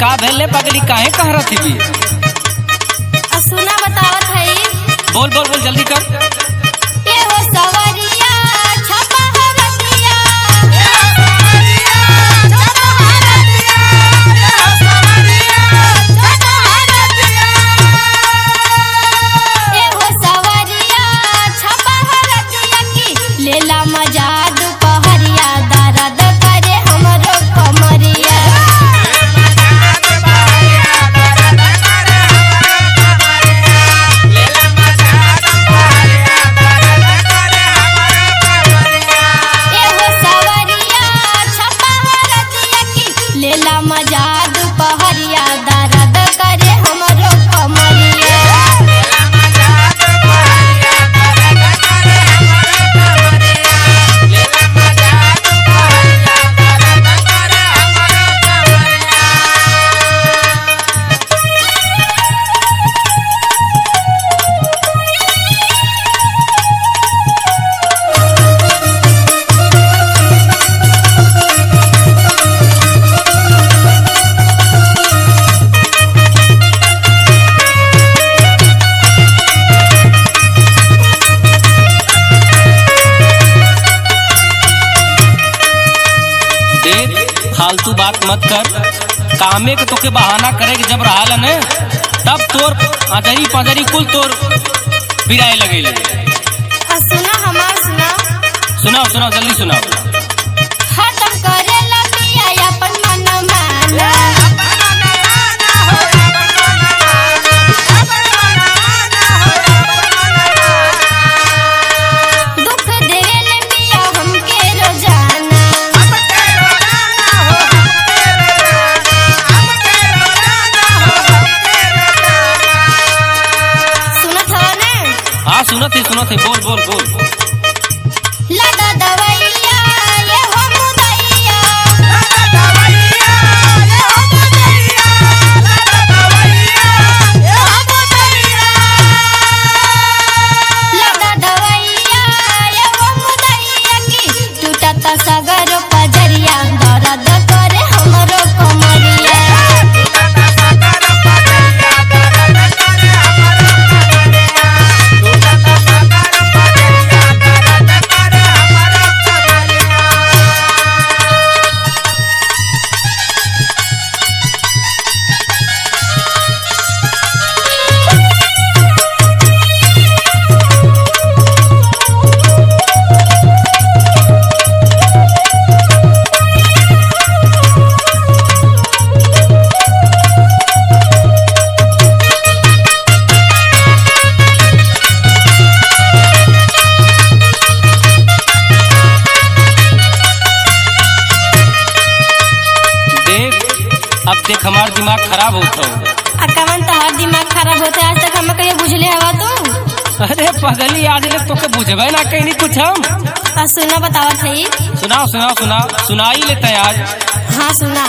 का भेले पगली काहे कह रही थी? सुना बतावत है। बोल बोल बोल जल्दी कर। ये हो सवरिया छपा हरतिया, ये हो सवरिया छपा हरतिया, ये हो सवरिया छपा हरतिया, ये हो सवरिया छपा हरतिया की लेला मजा दुपहरिया दर्द करे हमरो कमरिया। लेला मजा दुपहरिया दर्द करे हमरो कमरिया। फालतू बात मत कर। कामे के तोके बहाना करे के जब रहा न तब तोर अजरी पजरी कुल तोर पिराए लगे। सुना हमार सुना। सुनाओ सुनाओ जल्दी सुनाओ। हटम करे लगिया अपन मन माना, दुख देले पिया हमके रोजाना। सुनत है बोल बोल बोल। लगा दवैया ये हो मुदैया, लगा दवैया ये हो मुदैया, लगा दवैया ये हो मुदैया, लगा दवैया ये हो मुदैया की टूटत सगर पजरिया दर्द करे हमरो कमरिया। अब देख हमार दिमाग खराब होता है। कवन तोहार दिमाग खराब होता है? आज तक हम कहीं बुझले हवा तू? अरे पगली आज तक तो बुझबे ना कहीं कुछ हम। सुना बतावत है। सुनाओ सुनाओ सुनाओ सुनाई लेते आज। हाँ सुना।